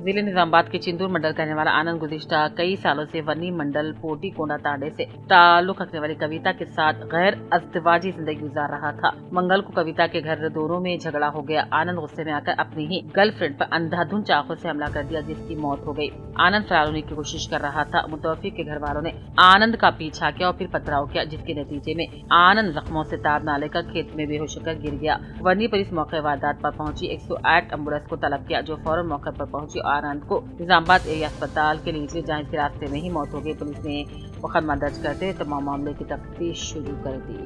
जिले निजामाबाद के चिंदूर मंडल का रहने वाला आनंद गुज़िश्ता कई सालों से वनी मंडल पोटी कोंडा तांडे से ताल्लुक रखने वाली कविता के साथ गैर अज़दवाजी जिंदगी गुजार रहा था। मंगल को कविता के घर दोनों में झगड़ा हो गया। आनंद गुस्से में आकर अपनी ही गर्लफ्रेंड पर अंधाधुंध चाकू से हमला कर दिया, जिसकी मौत हो गई। आनंद फरार होने की कोशिश कर रहा था। मुतवफ़ी के घर वालों ने आनंद का पीछा किया और फिर पथराव किया, जिसके नतीजे में आनंद जख्मों से ताब ना लेकर खेत में बेहोश होकर गिर गया। वनी पुलिस मौके वारदात पर पहुंची। 108 एम्बुलेंस को तलब किया, जो फौरन मौके पर पहुंची। आनंद को निजामाबाद एरिया अस्पताल के लिए जहां इसके रास्ते में ही मौत हो गई। पुलिस ने मुकदमा दर्ज करते हुए तमाम मामले की तफ्तीश शुरू कर दी।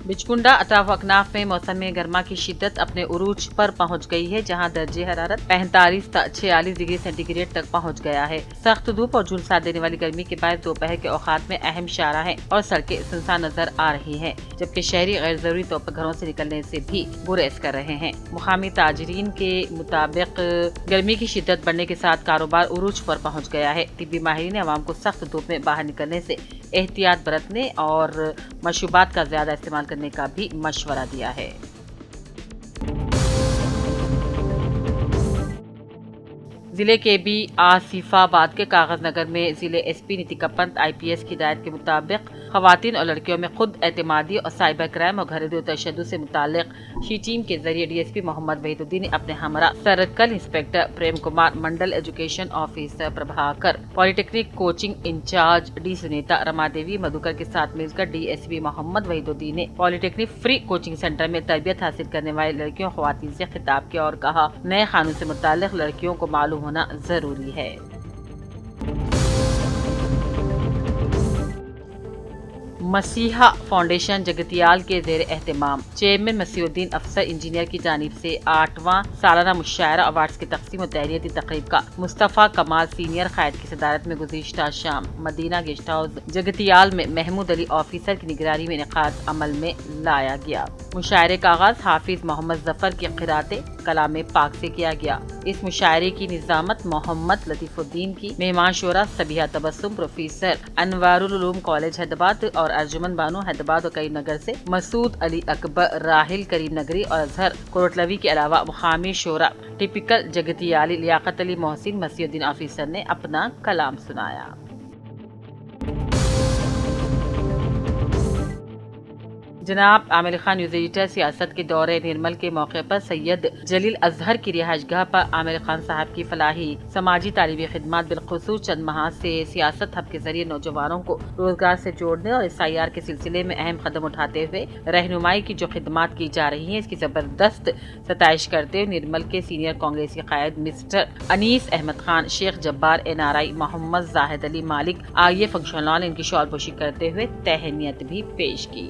बिचकुंडा अटाफ अकनाफ में मौसम गर्मा की शिद्दत अपने उरूज पर पहुंच गई है, जहां दर्जे हरारत 45 से 46 डिग्री सेंटीग्रेड तक पहुंच गया है। सख्त धूप और झुलसा देने वाली गर्मी के बाद दोपहर के औकात में अहम शाहराहें और सड़कें सुनसान नजर आ रही हैं, जबकि शहरी गैर जरूरी तौर पर घरों से निकलने से भी गुरेज कर रहे हैं। मुकामी ताजरीन के मुताबिक गर्मी की शिद्दत बढ़ने के साथ कारोबार उरूज पर पहुंच गया है। तिब्बी माहिरीन ने अवाम को सख्त धूप में बाहर निकलने से एहतियात बरतने और मशरूबात का ज्यादा इस्तेमाल करने का भी मशवरा दिया है। जिले के भी आसिफाबाद के कागज नगर में जिले एसपी नीतिका पंत IPS की हिदायत के मुताबिक खवातीन और लड़कियों में खुद एतमादी और साइबर क्राइम और घरेलू तशद्दुद से मुतालिक शी टीम के जरिए DSP मोहम्मद वहीदुद्दीन ने अपने हमरा circle inspector Prem Kumar, mandal education officer Prabhakar, polytechnic coaching in charge D Sunita, Rama Devi Madhukar के साथ मिलकर DSP मोहम्मद वहीदुद्दीन ने पॉलिटेक्निक फ्री कोचिंग सेंटर में तरबियत हासिल करने वाली लड़कियों खवातीन से खिताब किया और कहा, नए कानून से मुतालिक लड़कियों को मालूम होना जरूरी है। मसीहा फाउंडेशन जगतियाल के ज़ेर एहतमाम चेयरमैन मसीहुद्दीन अफसर इंजीनियर की जानिब से 8वां सालाना मुशायरा अवार्ड्स की तकसीम और तहरीती तकरीब का मुस्तफ़ा कमाल सीनियर कायद की सदारत में गुज़िश्ता शाम मदीना गेस्ट हाउस जगतियाल में महमूद अली ऑफिसर की निगरानी में इनेकाद अमल में लाया गया। मुशायरे का आगाज हाफिज मोहम्मद जफर की क़िराते कलाम पाक से किया गया। इस मुशायरे की निज़ामत मोहम्मद लतीफ़ुद्दीन की, मेहमान शोरा सबिहा तबस्सुम, प्रोफेसर अनवारुल उलूम कॉलेज हैदराबाद और अर्जुमन बानो हैदराबाद और करीम नगर से मसूद अली अकबर, राहिल करीम नगरी और अजहर कोटलवी के अलावा मुकामी शोरा टिपिकल जगतियाली लियाकत अली मोहसिन मसीहुद्दीन ऑफिसर ने अपना कलाम सुनाया। जनाब आमिर खान न्यूज एडिटर सियासत के दौरे निर्मल के मौके पर सैयद जलील अजहर की रिहाइशगाह पर आमिर खान साहब की फलाही समाजी तालीमी खिदमत बिलखुसूस चंद माह से सियासत हब के जरिए नौजवानों को रोजगार से जोड़ने और SIR के सिलसिले में अहम कदम उठाते हुए रहनुमाई की जो खिदमत की जा रही है, इसकी जबरदस्त सताइश करते हुए निर्मल के सीनियर कांग्रेसी कायद मिस्टर अनीस अहमद खान, शेख जब्बार NRI, मोहम्मद जाहिद अली मालिक आईए फंक्शन हॉल इनकी शॉलपोशी करते हुए तहनीत भी पेश की।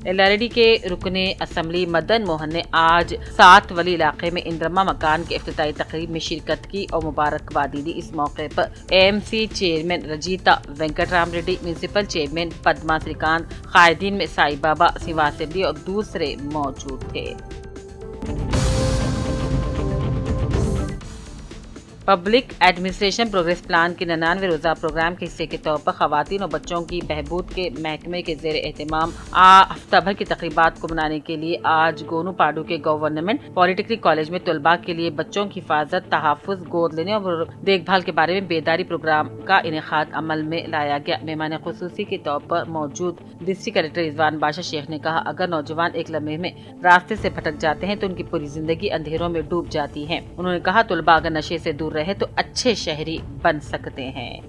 LRD के रुकने असम्बली मदन मोहन ने आज 7 वली इलाके में इंद्रमा मकान के इफ्तिताई तकरीब में शिरकत की और मुबारकबादी दी। इस मौके पर AMC chairman Rajitha Venkatram Reddy, municipal chairman Padma Srikanth, कायदीन में साई बाबा, श्रीवास रेड्डी और दूसरे मौजूद थे। पब्लिक एडमिनिस्ट्रेशन प्रोग्रेस प्लान के 99वें रोजा प्रोग्राम के हिस्से के तौर पर खवातीन और बच्चों की बहबूद के महकमे के जेर एहतमाम हफ्ता भर की तकरीबात को मनाने के लिए आज गोनू पाडू के गवर्नमेंट पॉलिटेक्निक कॉलेज में तलबा के लिए बच्चों की हिफाजत, तहफ़्फ़ुज़, गोद लेने और देखभाल के बारे में बेदारी प्रोग्राम का इनेकाद अमल में लाया गया। मेहमान खुसूसी के तौर पर मौजूद डिस्ट्रिक्ट कलेक्टर रिजवान बादशाह शेख ने कहा, अगर नौजवान एक लम्हे में रास्ते से भटक जाते हैं तो उनकी पूरी जिंदगी अंधेरों में डूब जाती है। उन्होंने कहा, तलबा अगर नशे से दूर रहे तो अच्छे शहरी बन सकते हैं।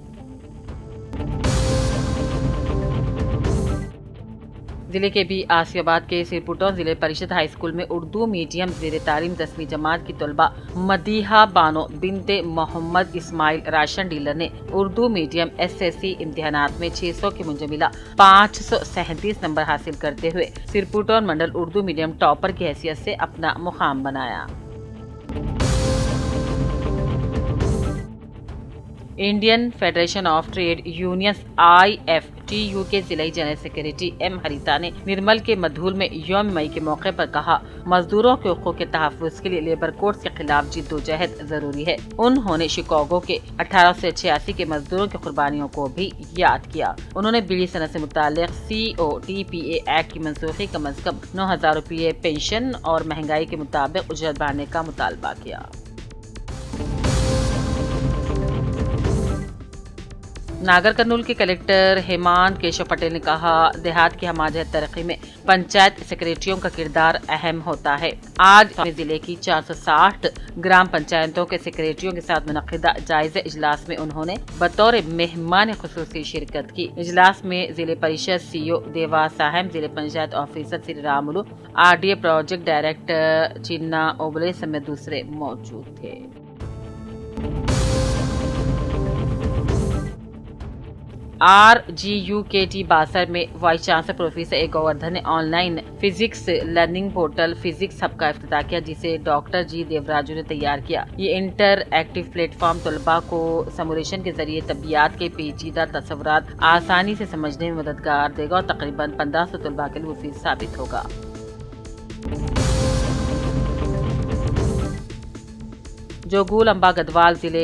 जिले के भी आसियाबाद के सिरपुटौन जिले परिषद हाई स्कूल में उर्दू मीडियम ज़ेर तालीम 10वीं जमात की तलबा मदीहा बानो बिनते मोहम्मद इस्माइल राशन डीलर ने उर्दू मीडियम SSC इम्तिहानात में 600 की मुंजमिला 537 नंबर हासिल करते हुए सिरपुटौन मंडल उर्दू मीडियम टॉपर की हैसियत से अपना मुकाम बनाया। Indian federation of trade unions IF TU کے ضلعی جنرل سیکریٹری M ہریتا نے نرمل کے مدھول میں یوم مئی کے موقع پر کہا، مزدوروں کے حقوق کے تحفظ کے لیے لیبر کوڈز کے خلاف جدوجہد ضروری ہے۔ انہوں نے شکاگو کے 1886 کے مزدوروں کی قربانیوں کو بھی یاد کیا۔ انہوں نے بیڑی صنعت سے متعلق COTPA ایکٹ کی منسوخی، کم از کم 9,000 روپے پینشن اور مہنگائی کے مطابق اجرت بڑھانے کا مطالبہ کیا۔ ناگر کرنول کے کلکٹر ہیمانت کیشو پٹیل نے کہا، دیہات کی ہمہ جہت ترقی میں پنچایت سیکریٹریوں کا کردار اہم ہوتا ہے۔ آج ضلع کی 460 گرام پنچایتوں کے سیکریٹریوں کے ساتھ منعقدہ جائزہ اجلاس میں انہوں نے بطور مہمان خصوصی شرکت کی۔ اجلاس میں ضلع پریشد CO دیوا ساہم، ضلع پنچایت آفیسر سری رامولو، RDA پروجیکٹ ڈائریکٹر چینا اوبلے سمیت دوسرے موجود تھے۔ RGUKT باسر میں وائس چانسلر پروفیسر اے گوردھن نے on line physics learning portal physics hub کا افتتاح کیا، جسے ڈاکٹر جی دیوراجو نے تیار کیا۔ یہ انٹر ایکٹیو پلیٹ فارم طلباء کو سمولیشن کے ذریعے طبیعیات کے پیچیدہ تصورات آسانی سے سمجھنے میں مددگار دے گا اور تقریباً 1500 طلباء کے لیے مفید ثابت ہوگا۔ جوگول امبا گدوال ضلع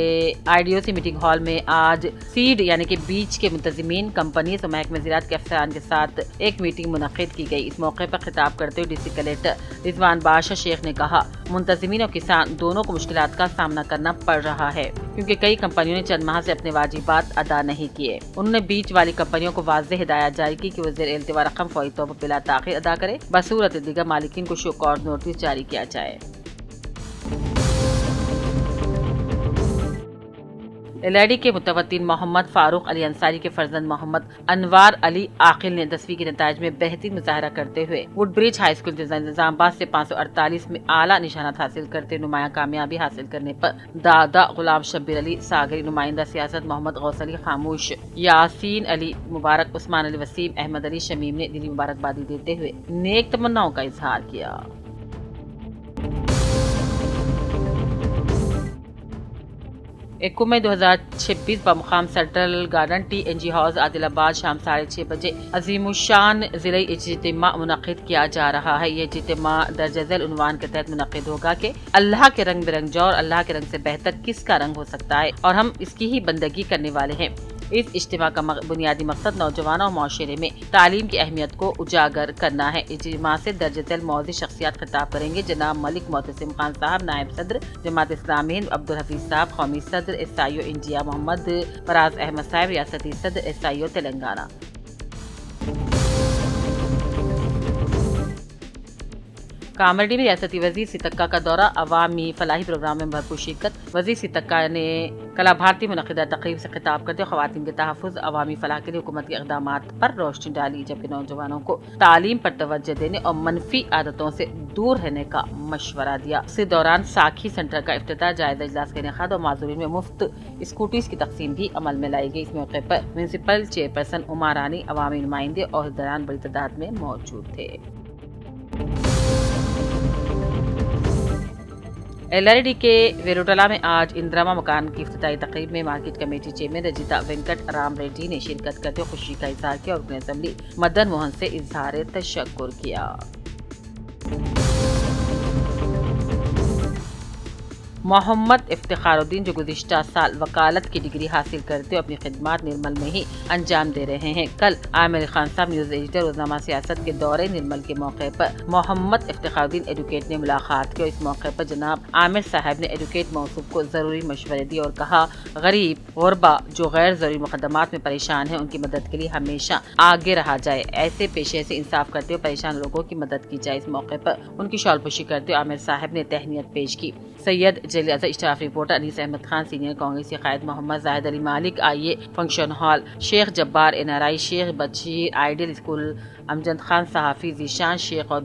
IDOC میٹنگ ہال میں آج سیڈ یعنی کہ بیج کے منتظمین، کمپنیز اور محکمہ زراعت کے افسران کے ساتھ ایک میٹنگ منعقد کی گئی۔ اس موقع پر خطاب کرتے ہوئے DC کلکٹر رضوان بادشاہ شیخ نے کہا، منتظمین اور کسان دونوں کو مشکلات کا سامنا کرنا پڑ رہا ہے، کیونکہ کئی کمپنیوں نے چند ماہ سے اپنے واجبات ادا نہیں کیے۔ انہوں نے بیج والی کمپنیوں کو واضح ہدایات جاری کی کہ وہ زیر التوا رقم فوری طور پر بلا تاخیر ادا کرے، بصورت دیگر مالکین کو شو کاز نوٹس جاری کیا جائے۔ LID کے متوطن محمد فاروق علی انصاری کے فرزند محمد انوار علی عاقل نے 10ویں کے نتائج میں بہترین مظاہرہ کرتے ہوئے ووڈ برج ہائی اسکول نظام آباد سے 548 میں اعلیٰ نشانات حاصل کرتے نمایاں کامیابی حاصل کرنے پر دادا غلام شبیر علی ساگری، نمائندہ سیاست محمد غوث علی خاموش، یاسین علی مبارک، عثمان علی وسیم، احمد علی شمیم نے دلی مبارکبادی دیتے ہوئے نیک تمناؤں کا اظہار کیا۔ 1 مئی 2026 بمقام سینٹرل گارڈن TNG ہاؤس عادل آباد شام 6:30 بجے عظیم الشان ضلعی اجتماع منعقد کیا جا رہا ہے۔ یہ اجتماع درج ذیل عنوان کے تحت منعقد ہوگا کہ اللہ کے رنگ برنگ جو اور اللہ کے رنگ سے بہتر کس کا رنگ ہو سکتا ہے، اور ہم اس کی ہی بندگی کرنے والے ہیں۔ اس اجتماع کا بنیادی مقصد نوجوانوں اور معاشرے میں تعلیم کی اہمیت کو اجاگر کرنا ہے۔ اجتماع سے درج ذیل موضوع شخصیات خطاب کریں گے: جناب ملک معتصم خان صاحب، نائب صدر جماعت اسلامی ہند عبدالحفیظ صاحب، قومی صدر SIO انڈیا محمد فراز احمد صاحب، ریاستی صدر SIO تلنگانہ۔ کامرڈی میں ریاستی وزیر سیتکا کا دورہ، عوامی فلاحی پروگرام میں بھرپور شرکت۔ وزیر سیتکا نے کلا بھارتی منعقدہ تقریب سے خطاب کرتے ہوئے خواتین کے تحفظ، عوامی فلاح کے لیے حکومت کے اقدامات پر روشنی ڈالی، جبکہ نوجوانوں کو تعلیم پر توجہ دینے اور منفی عادتوں سے دور رہنے کا مشورہ دیا۔ اس دوران ساکھی سینٹر کا افتتاح، جائزہ اجلاس کا انعقاد اور معذورین میں مفت اسکوٹیز کی تقسیم بھی عمل میں لائی گئی۔ اس موقع پر میونسپل چیئرپرسن عما رانی، عوامی نمائندے اور عہدیداران بڑی تعداد میں موجود تھے۔ LRD کے ویروٹلا میں آج اندرما مکان کی افتتاحی تقریب میں market committee chairman Rajitha Venkat Ram Reddy نے شرکت کرتے ہوئے خوشی کا اظہار کیا اور رکن اسمبلی مدن موہن سے اظہار تشکر کیا۔ محمد افتخار الدین، جو گزشتہ سال وکالت کی ڈگری حاصل کرتے اپنی خدمات نرمل میں ہی انجام دے رہے ہیں، کل عامر خان صاحب نیوز ایڈیٹر روزنامہ سیاست کے دورے نرمل کے موقع پر محمد افتخار الدین ایڈوکیٹ نے ملاقات کی اور اس موقع پر جناب عامر صاحب نے ایڈوکیٹ موصوف کو ضروری مشورے دیے اور کہا، غریب غربا جو غیر ضروری مقدمات میں پریشان ہیں، ان کی مدد کے لیے ہمیشہ آگے رہا جائے، ایسے پیشے سے انصاف کرتے ہوئے پریشان لوگوں کی مدد کی جائے۔ اس موقع پر ان کی شال پوشی کرتے ہوئے عامر صاحب نے تہنیت پیش کی۔ سید جلیل اظہر اشتراف رپورٹر انیس احمد خان، سینئر کانگریسی قائد محمد زاہد علی مالک آئیے فنکشن ہال، شیخ جبار NRI، شیخ بشیر آئیڈیل اسکول، امجد خان صحافی، ذیشان شیخ اور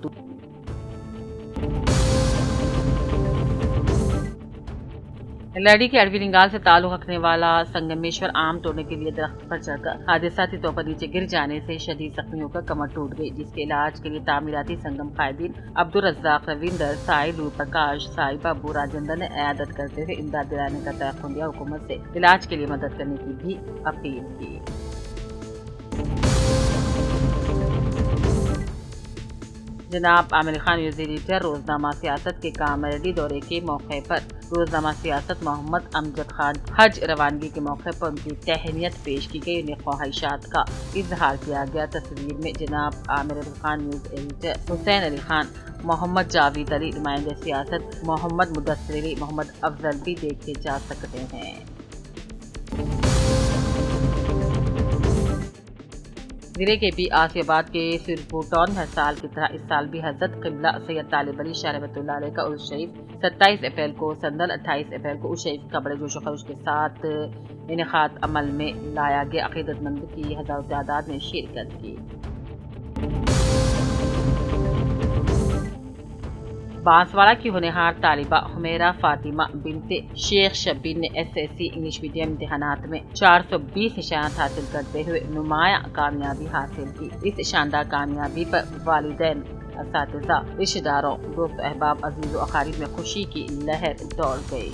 LRD کے اڑوی لنگال سے تعلق رکھنے والا سنگمیشور آم توڑنے کے لیے درخت پر چڑھ کر حادثاتی طور پر نیچے گر جانے سے شدید زخمی ہو کر کمر ٹوٹ گئی، جس کے علاج کے لیے تعمیراتی سنگم قائدین عبدالرزاق، رویندر، سائی، لور پرکاش، سائی بابو، راجندر نے عیادت کرتے ہوئے امداد دلانے کا تیقن دیا، حکومت سے علاج کے لیے مدد کرنے کی بھی اپیل کی۔ जनाब आमिर खान न्यूज़ एडिटर रोजनामा सियासत के कामरेडी दौरे के मौके पर रोजनामा सियासत मोहम्मद अमजद खान हज रवानगी के मौके पर उनकी तहनीत पेश की गई, उन्हें ख्वाहिशात का इजहार किया गया। तस्वीर में जनाब आमिर खान न्यूज़ एडिटर, हुसैन अली खान, मोहम्मद जावेद अली नुमाइंदे सियासत, मोहम्मद मुदस्सिर अली, मोहम्मद अफजल भी देखे जा सकते हैं। जिले के पी आसियाबाद के सिरपुर टाउन में हर साल की तरह इस साल भी हजरत क़िबला सैयद तालिब अली शाह रहमतुल्लाह अलैह का उर्स शरीफ 27 अप्रैल को संदल 28 अप्रैल को उस शरीफ का बड़े जोश व खरोश के साथ इनेकाद अमल में लाया गया। अक़ीदतमंद की हज़ारों तादाद में शिरकत की। बांसवाड़ा की होनहार तालिबा हुमैरा फातिमा बिनते शेख शब्बीर ने SSC इंग्लिश मीडियम इम्तिहानात में 420 निशानात हासिल करते हुए नुमाया कामयाबी हासिल की। इस शानदार कामयाबी पर वालिदैन, असातिज़ा, रिश्तेदारों, दोस्त अहबाब, अजीज़ व अक़ारीब में खुशी की लहर दौड़ गई।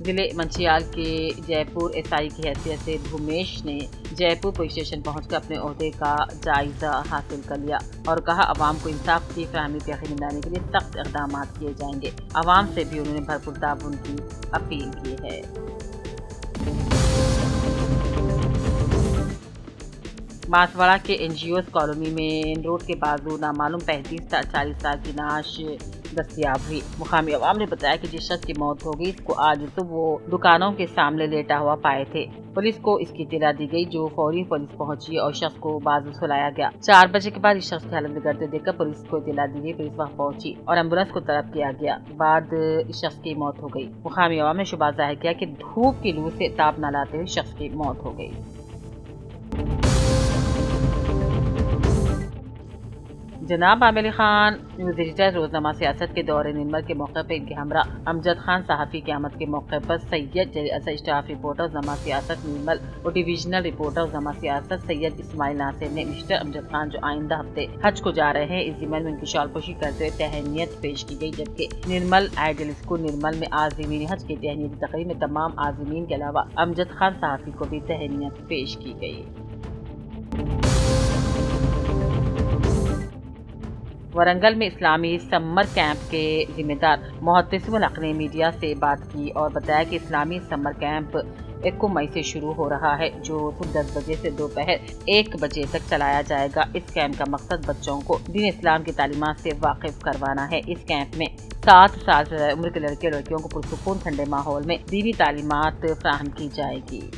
जिले मंचियाल के जयपुर SI की हैसियत से धूमेश ने जयपुर पुलिस स्टेशन पहुंचकर अपने ओहदे का जायजा हासिल कर लिया और कहा अवाम को इंसाफ की फराहमी को यकीनी बनाने के लिए सख्त इक़दाम किए जाएंगे। अवाम से भी उन्होंने भरपूर ताउन की अपील की है। बांसवाड़ा के NGOs कॉलोनी में रोड के बाजू नामालूम 35-40 साल की नाश दस्तयाब हुई। मुकामी अवाम ने बताया कि जिस शख्स की मौत हो गई इसको आज सुबह वो दुकानों के सामने लेटा हुआ पाए थे। पुलिस को इसकी इत्तला दी गई, जो फौरी पुलिस पहुंची और शख्स को बाजू सुलाया गया। 4 बजे के बाद इस शख्स की हालत बिगड़ते देखकर पुलिस को इत्तला दी गई। पुलिस वहां पहुंची और एम्बुलेंस को तलब किया गया। बाद इस शख्स की मौत हो गई। मुकामी अवाम ने शुबा जाहिर किया कि धूप की लू से ताप न लाते हुए शख्स की मौत हो गई। जनाब आमिर खान न्यूज़ एडिटर रोजनामा सियासत के दौरे निर्मल के मौके पर इनके हमरा अमजद खान सहाफ़ी की आमद के मौके पर सैयद जलील असद स्टाफ रिपोर्टर रोजनामा सियासत निर्मल और डिविजनल रिपोर्टर रोजनामा सियासत सैयद इस्माइल नासिर ने मिस्टर अमजद खान जो आइंदा हफ्ते हज को जा रहे हैं इस ज़िम्मन में उनकी शालपोशी करते हुए तहनीत पेश की गई। जबकि निर्मल आइडियल स्कूल निर्मल में आज़मीन हज की तहनीती तकरीब में तमाम आज़मीन के अलावा अमजद खान सहाफ़ी को भी तहनीत पेश की गई। वरंगल में इस्लामी समर कैंप के जिम्मेदार मुहत्तसिमुल हक ने मीडिया से बात की और बताया कि इस्लामी समर कैंप 1 मई से शुरू हो रहा है, जो सुबह 10 बजे से दोपहर 1 बजे तक चलाया जाएगा। इस कैंप का मकसद बच्चों को दीन इस्लाम की तालीमात से वाकिफ करवाना है। इस कैंप में 7 साल से ज़्यादा उम्र के लड़के और लड़कियों को पुरसुकून ठंडे माहौल में दीनी तालीमात फराहम की जाएगी।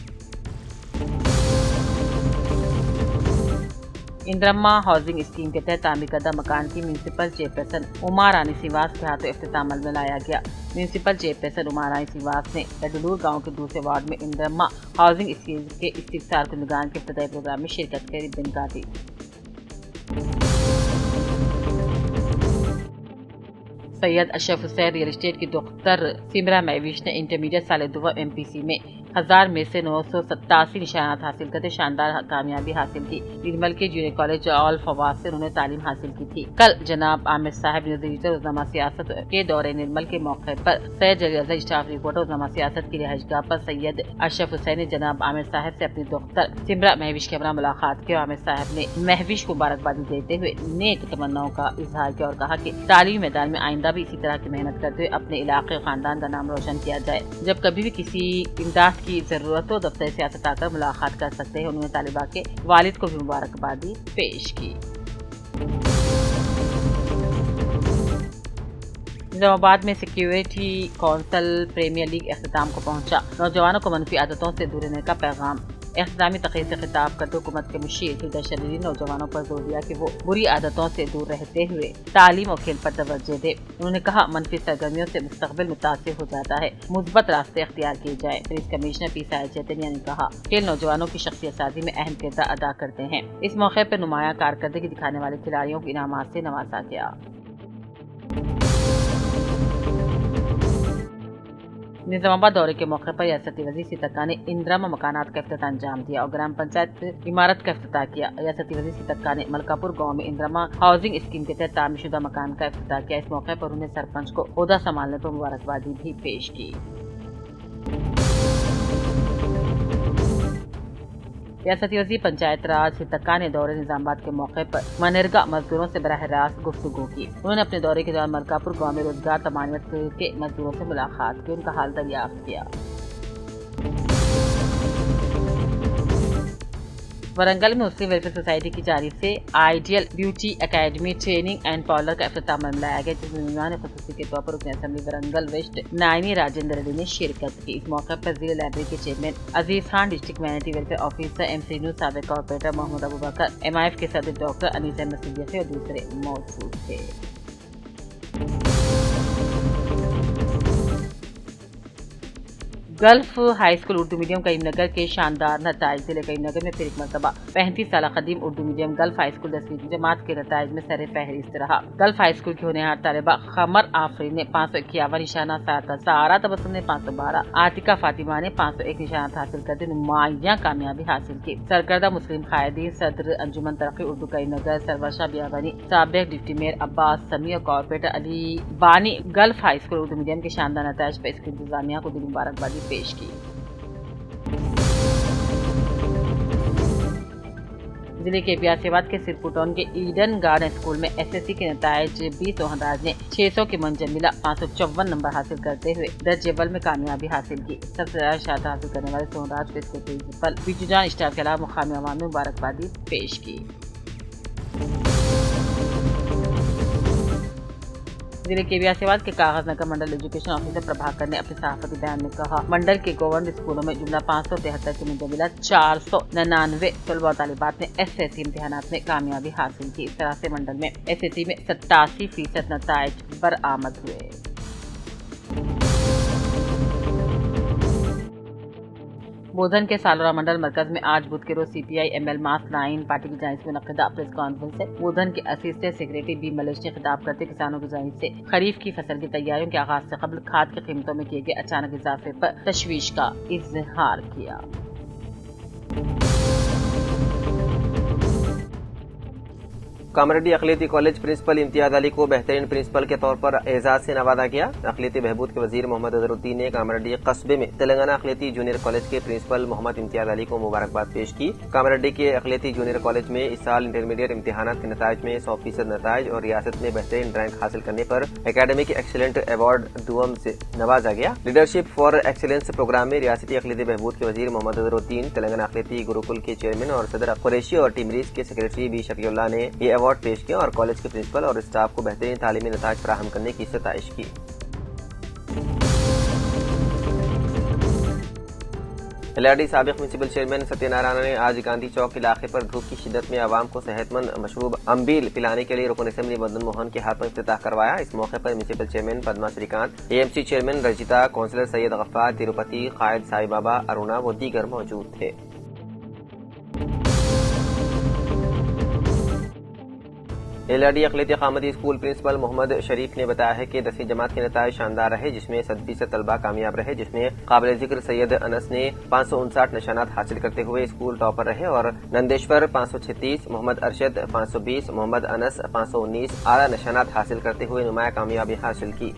इंदिरम्मा हाउसिंग स्कीम के तहत तामीर करदा मकान की म्यूनसिपल चेयरपर्सन उमा रानी श्रीवास के हाथों इफ्तिताम अमल में लाया गया। म्यूनसिपल चेयरपर्सन उमा रानी श्रीवास ने लडलूर गांव के दूसरे वार्ड में इंदिरम्मा हाउसिंग स्कीम के इफ्तितार को निगान के इफ्तिताई प्रोग्राम में शिरकत कर रिबन काटी। सैयद अशरफ हुसैन रियल एस्टेट की डॉक्टर सिमरा महविश ने इंटरमीडिएट साल दुआ MPC में 1000 में से 987 निशानात हासिल करते शानदार कामयाबी हासिल की। निर्मल के जूनियर कॉलेज ऑल फवाद से उन्होंने तालीम हासिल की थी। कल जनाब आमिर साहब न्यूज़ एडिटर रोजनामा सियासत के दौरे निर्मल के मौके पर सैयद जलील असद स्टाफ रिपोर्टर रोजनामा सियासत की रिहाइशगाह पर सैयद अशरफ हुसैन ने जनाब आमिर साहब से अपनी डॉक्टर सिमरा महविश के हमरा मुलाकात की। आमिर साहब ने महविश को मुबारकबादी देते हुए नेक तमन्नाओं का इजहार किया और कहा कि तालीमी मैदान में आइंदा भी इसी तरह की मेहनत करते हुए अपने इलाके खानदान का नाम रोशन किया जाए। जब कभी भी किसी इमदाद की जरूरत हो दफ्तर सियासत आकर मुलाकात कर सकते हैं। उन्होंने तालिबा के वालिद को भी मुबारकबादी पेश की। निजामाबाद में सिक्योरिटी काउंसिल प्रीमियर लीग अख्ताम को पहुंचा। नौजवानों को मनफी आदतों से दूर रहने का पैगाम। इख्तितामी तकरीर से खिताब करते हुकूमत के मुशीर फिरदौस शरीरी नौजवानों पर जोर दिया कि वो बुरी आदतों से दूर रहते हुए तालीम और खेल पर तवज्जो दे। उन्होंने कहा मनफी सरगर्मियों से मुस्तकबिल मुतासिर हो जाता है, मुस्बत रास्ते अख्तियार किए जाए। पुलिस कमिश्नर पी साहिल चैतन्य ने कहा खेल नौजवानों की शख्सियत साजी में अहम किरदार अदा करते हैं। इस मौके पर नुमाया कारकर्दगी दिखाने वाले खिलाड़ियों को इनामात से नवाजा गया। निजामाबाद दौरे के मौके पर रियासती वज़ीर सितक्का ने इंदिरम्मा मकानात का इफ्तिताह अंजाम दिया और ग्राम पंचायत इमारत का इफ्तिताह किया। रियासती वज़ीर सितक्का ने मलकापुर गांव में इंदिरम्मा हाउसिंग स्कीम के तहत तामीरशुदा मकान का इफ्तिताह किया। इस मौके पर उन्होंने सरपंच को ओहदा संभालने पर मुबारकबादी भी पेश की। ریاستی وزیر پنچایت راج ہتکا نے دورے نظام آباد کے موقع پر منریگا مزدوروں سے براہ راست گفتگو کی۔ انہوں نے اپنے دورے کے دوران ملکاپور گاؤں میں روزگار تمانیت کے مزدوروں سے ملاقات کی، ان کا حال دریافت کیا۔ ورنگل میں مسلم ویلفیئر سوسائٹی کی جانب سے ideal beauty academy training and parlour کا افتتاح منایا گیا، جس میں مہمان خصوصی کے طور پر رکن اسمبلی ورنگل ویسٹ نائنی راجندر ریڈی نے شرکت کی۔ اس موقع پر ضلع لائبریری کے chairman Aziz Khan, district community welfare officer M Seenu, سابق کارپوریٹر محمد ابوبکر، MIF کے صدر ڈاکٹر انیس احمد صدیقی اور دوسرے موجود تھے۔ Gulf High School Urdu medium Karimnagar کے شاندار نتائج۔ ضلع کریم نگر میں پھر ایک مرتبہ 35 سالہ قدیم Urdu medium Gulf High School 10ویں جماعت کے نتائج میں سر فہرست رہا۔ گلف ہائی اسکول کی ہونہار طالبہ قمر آفرین نے 551 نشانات، سارا تبسم نے 512، عاتقہ فاطمہ نے 501 نشانات حاصل کرتے نمایاں کامیابی حاصل کی۔ سرکردہ مسلم قائدین صدر انجمن ترقی اردو کریم نگر سرور شاہ بیابانی، سابق ڈپٹی میئر عباس سمیع اور کارپوریٹر علی بانی golf High School Urdu medium کے شاندار نتائج پر اس کی انتظامیہ کو دلی مبارکبادی پیش کی۔ ضلع کے بیاسی آباد کے سرپور ٹاؤن کے ایڈن گارڈن اسکول میں SSC کے نتائج 20 سوہنداز نے 600 کے منجملہ 554 نمبر حاصل کرتے ہوئے درجہ اول میں کامیابی حاصل کی۔ سب سے زیادہ شہادت حاصل کرنے والے سوہنداز کو اسکول پرنسپل بیجو جان اسٹار کے علاوہ مقامی عوام نے مبارکبادی پیش کی۔ ضلع کے بیاسی آباد کے کاغذ نگر منڈل ایجوکیشن آفیسر پربھاکر نے اپنے صحافتی بیان میں کہا، منڈل کے گورنمنٹ اسکولوں میں جملہ 573 کے مجملہ 499 طلباء و طالبات نے SSC امتحانات میں کامیابی حاصل کی۔ اس طرح سے منڈل میں SSC میں 87% نتائج برآمد ہوئے۔ بودھن کے سالورہ منڈل مرکز میں آج بدھ کے روز CPI ML ماس لائن پارٹی کی جانب سے منعقدہ پریس کانفرنس ہے۔ بودھن کے اسسٹنٹ سیکریٹری بی ملیش نے خطاب کرتے کسانوں کی جانب سے خریف کی فصل کی تیاریوں کے آغاز سے قبل کھاد کی قیمتوں میں کیے گئے اچانک اضافے پر تشویش کا اظہار کیا۔ کامریڈی اقلیتی کالج پرنسپل امتیاز علی کو بہترین پرنسپل کے طور پر اعزاز سے نوازا گیا۔ اقلیتی بہبود کے وزیر محمد اظہرالدین نے کامریڈی قصبے میں تلنگانہ اقلیتی جونیئر کالج کے پرنسپل محمد امتیاز علی کو مبارکباد پیش کی۔ کامریڈی کے اقلیتی جونیئر کالج میں اس سال انٹرمیڈیٹ امتحانات کے نتائج میں 100% نتائج اور ریاست میں بہترین رینک حاصل کرنے پر اکیڈمک ایکسیلنٹ ایوارڈ دوم سے نوازا گیا۔ لیڈرشپ فار ایکسیلنس پروگرام میں ریاستی اقلیتی بہبود کے وزیر محمد اظہرالدین، تلنگانہ اقلیتی گروکل کے چیئرمین اور صدر قریشی اور ٹیم ریس کے سیکریٹری بی شفیع اللہ نے یہ ایوارڈ پیش کیا اور کالج کے پرنسپل اور اسٹاف کو بہترین تعلیمی نتائج فراہم کرنے کی ستائش کی۔ LRD سابق میونسپل چیئرمین ستیہ نارائنا نے آج گاندھی چوک علاقے پر دھوپ کی شدت میں عوام کو صحت مند مشروب امبیل پلانے کے لیے رکن اسمبلی مدن موہن کے ہاتھوں افتتاح کروایا۔ اس موقع پر میونسپل چیئرمین پدما شری کانت، AMC چیئرمین رجیتا، کونسلر سید غفار، تروپتی، قائد سائی بابا، ارونا و دیگر موجود تھے۔ LRD اقلیتی قامتی اسکول پرنسپل محمد شریف نے بتایا ہے کہ 10ویں جماعت کے نتائج شاندار رہے، جس میں 100% طلبہ کامیاب رہے، جس میں قابل ذکر سید انس نے 559 نشانات حاصل کرتے ہوئے اسکول ٹاپر رہے اور نندیشور 536، محمد ارشد 520، محمد انس 519 اعلیٰ نشانات حاصل کرتے ہوئے نمایاں کامیابی حاصل کی۔